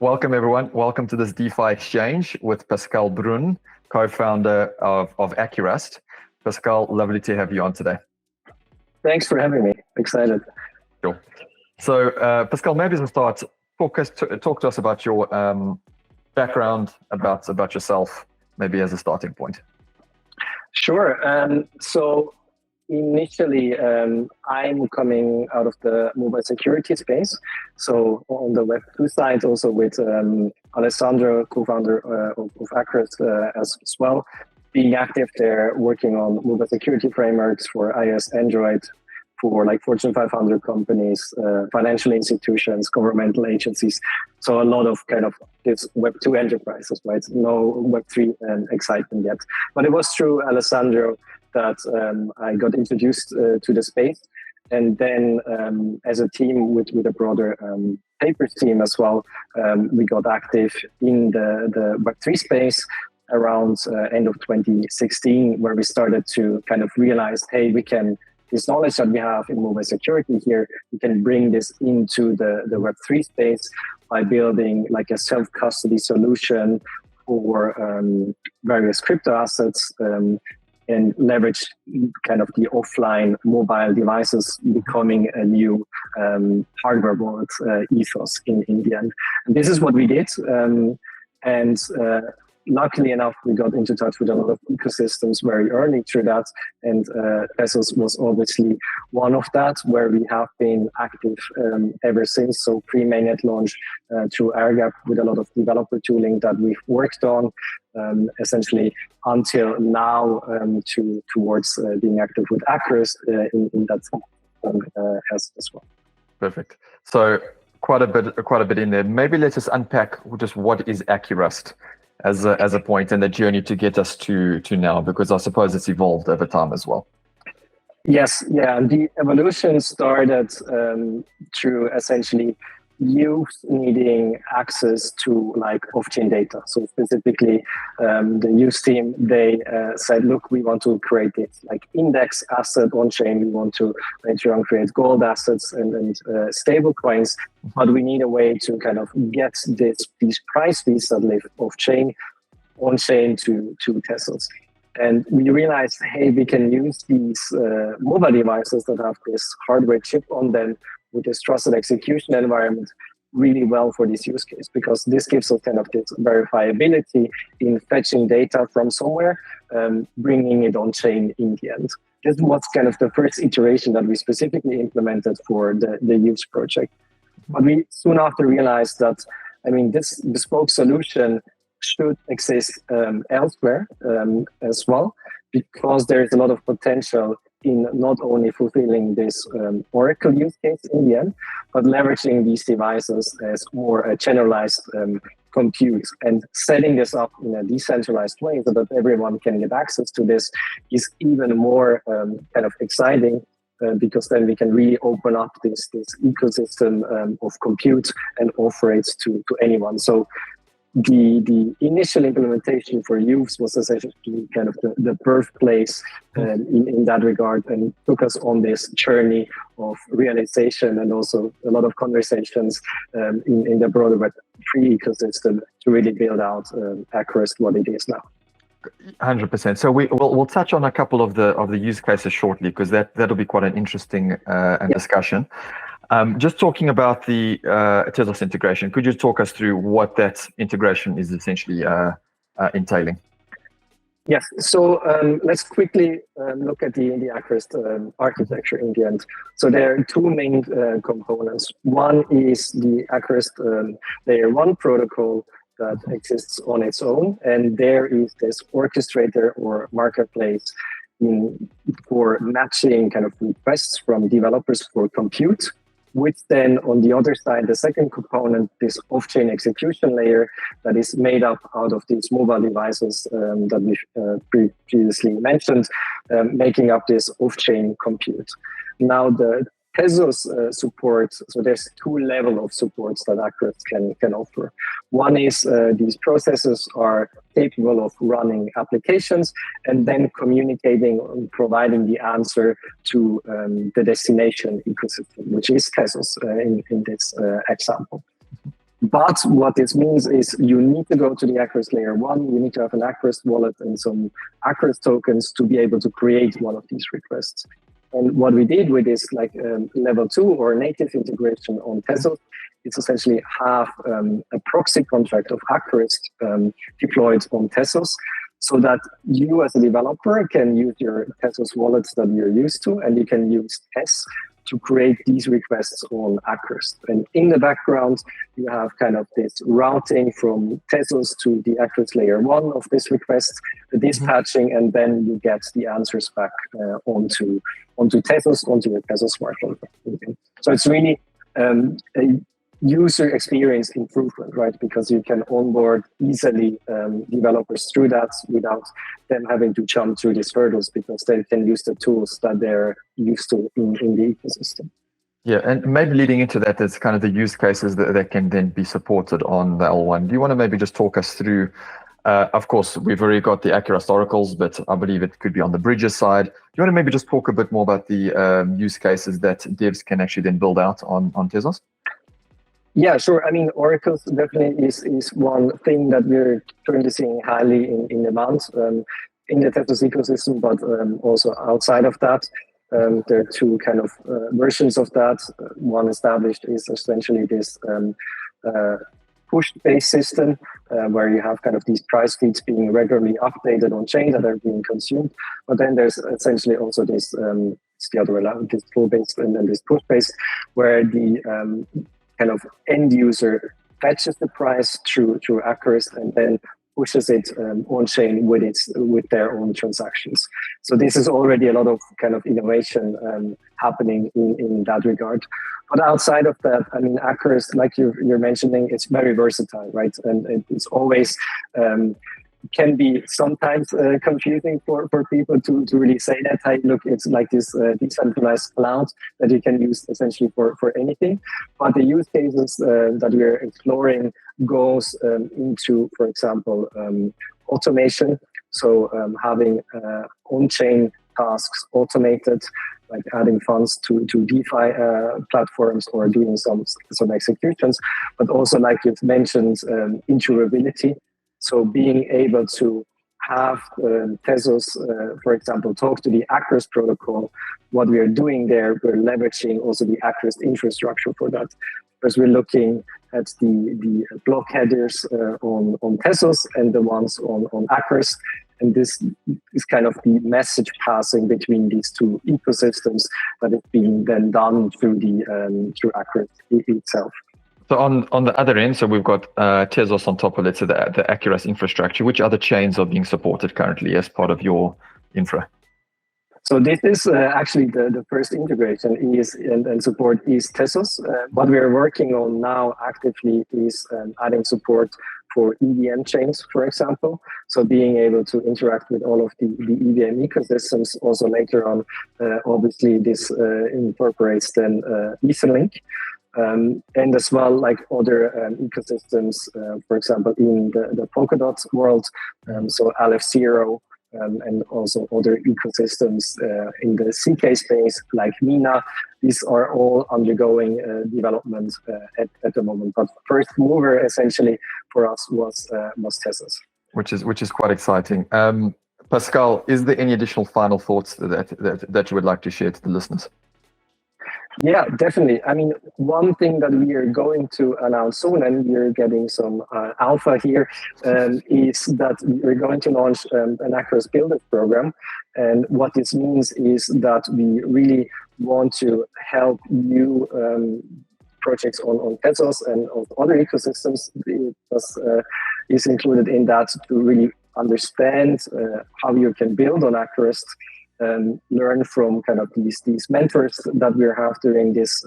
Welcome, everyone. Welcome to this DeFi exchange with Pascal Brun, co-founder of Acurast. Pascal, lovely to have you on today. Thanks for having me. Excited. Sure. So, Pascal, maybe to start, talk to us about your background, about yourself, maybe as a starting point. Sure. So initially, I'm coming out of the mobile security space. So on the Web2 side, also with Alessandro, co-founder of Acurast as well, being active there, working on mobile security frameworks for iOS, Android, for like Fortune 500 companies, financial institutions, governmental agencies. So a lot of kind of this Web2 enterprises, right? No Web3 excitement yet. But it was through Alessandro that I got introduced to the space. And then as a team with a broader papers team as well, we got active in the Web3 space around end of 2016, where we started to kind of realize, hey, this knowledge that we have in mobile security here, we can bring this into the Web3 space by building like a self-custody solution for various crypto assets, and leverage kind of the offline mobile devices becoming a new hardware wallet ethos in the end. And this is what we did. Luckily enough, we got into touch with a lot of ecosystems very early through that. And Tezos was obviously one of that, where we have been active ever since. So pre-mainnet launch through AirGap with a lot of developer tooling that we've worked on, essentially until now towards being active with Acurast in that as well. Perfect. So quite a bit in there. Maybe let's just unpack just what is Acurast as a point and the journey to get us to now, because I suppose it's evolved over time as well. Yes, yeah. The evolution started through essentially youth needing access to like off-chain data. So specifically, the youth team, they said, look, we want to create this like index asset on-chain. We want to later on create gold assets and stable coins, but we need a way to kind of get these price fees that live off-chain, on-chain to Tezos. And we realized, hey, we can use these mobile devices that have this hardware chip on them with this trusted execution environment really well for this use case, because this gives us kind of this verifiability in fetching data from somewhere, bringing it on chain in the end. This was kind of the first iteration that we specifically implemented for the use project. But we soon after realized that, I mean, this bespoke solution should exist elsewhere as well, because there is a lot of potential in not only fulfilling this Oracle use case in the end, but leveraging these devices as more a generalized compute and setting this up in a decentralized way so that everyone can get access to this is even more kind of exciting, because then we can really open up this ecosystem of compute and offer it to anyone. So the initial implementation for youths was essentially kind of the birthplace in that regard, and took us on this journey of realization and also a lot of conversations in the broader Web3 ecosystem to really build out Acurast what it is now. 100%. So we'll touch on a couple of the use cases shortly, because that'll be quite an interesting discussion. Just talking about the Tezos integration, could you talk us through what that integration is essentially entailing? Yes. So let's quickly look at the Acurast architecture in the end. So there are two main components. One is the Acurast layer 1 protocol that exists on its own, and there is this orchestrator or marketplace for matching kind of requests from developers for compute, which then on the other side, the second component, this off-chain execution layer that is made up out of these mobile devices that we previously mentioned, making up this off-chain compute. Now the Tezos support, so there's two levels of supports that Acurast can offer. One is these processes are capable of running applications and then communicating and providing the answer to the destination ecosystem, which is Tezos in this example. But what this means is you need to go to the Acurast layer 1, you need to have an Acurast wallet and some Acurast tokens to be able to create one of these requests. And what we did with this level 2 or native integration on Tezos is essentially have a proxy contract of Acurast deployed on Tezos, so that you as a developer can use your Tezos wallets that you're used to, and you can use Tez to create these requests on Acurast. And in the background, you have kind of this routing from Tezos to the Acurast layer 1 of this request, the dispatching, and then you get the answers back onto Tezos, onto your Tezos smartphone. So it's really a user experience improvement, right? Because you can onboard easily developers through that without them having to jump through these hurdles, because they can use the tools that they're used to in the ecosystem. Yeah, and maybe leading into that, there's kind of the use cases that can then be supported on the L1. Do you want to maybe just talk us through, of course, we've already got the Acurast oracles, but I believe it could be on the bridges side. Do you want to maybe just talk a bit more about the use cases that devs can actually then build out on Tezos? Yeah, sure. I mean, oracles definitely is one thing that we're currently seeing highly in demand in the Tezos ecosystem, but also outside of that. There are two kind of versions of that. One established is essentially this push-based system where you have kind of these price feeds being regularly updated on chain that are being consumed. But then there's essentially also this, it's the other way around, this pull-based and then this push-based, where the kind of end user fetches the price through Acurast and then pushes it on chain with their own transactions. So this is already a lot of kind of innovation happening in that regard. But outside of that, I mean, Acurast, like you're mentioning, it's very versatile, right? And it's always can be sometimes confusing for people to really say that, hey, look, it's like this decentralized cloud that you can use essentially for anything. But the use cases that we're exploring goes into, for example, automation. So having on-chain tasks automated, like adding funds to DeFi platforms or doing some executions, but also, like you've mentioned, insurability. So being able to have Tezos, for example, talk to the Acurast protocol. What we are doing there, we're leveraging also the Acurast infrastructure for that. Because we're looking at the block headers on Tezos and the ones on Acurast. And this is kind of the message passing between these two ecosystems that is being then done through Acurast itself. So on the other end, so we've got Tezos on top of it, so the Acurast infrastructure. Which other chains are being supported currently as part of your infra? So this is actually the first integration and support is Tezos. What we are working on now actively is adding support for EVM chains, for example. So being able to interact with all of the EVM ecosystems. Also later on, obviously this incorporates then Etherlink. And as well, like other ecosystems, for example, in the Polkadot world, so Aleph0, and also other ecosystems in the CK space, like Mina. These are all undergoing development at the moment. But first mover, essentially, for us was Tezos. Which is quite exciting. Pascal, is there any additional final thoughts that you would like to share to the listeners? Yeah, definitely. I mean, one thing that we are going to announce soon, and we're getting some alpha here, is that we're going to launch an Acurast Builders program. And what this means is that we really want to help new projects on Tezos and on other ecosystems. Is included in that to really understand how you can build on Acurast. Learn from kind of these mentors that we have during this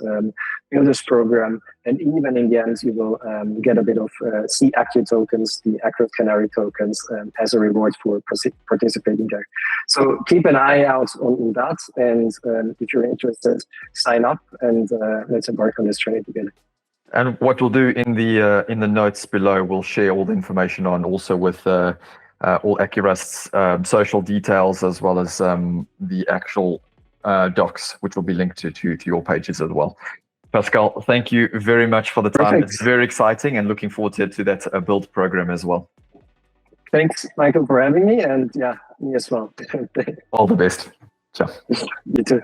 builders program, and even in the end, you will get a bit of Acu tokens, the Acurast Canary tokens, as a reward for participating there. So keep an eye out on that, and if you're interested, sign up and let's embark on this journey together. And what we'll do in the notes below, we'll share all the information on also with all Acurast's social details, as well as the actual docs, which will be linked to your pages as well. Pascal, thank you very much for the time. Perfect. It's very exciting and looking forward to that build program as well. Thanks, Michael, for having me, and yeah, me as well. All the best. Ciao. You too.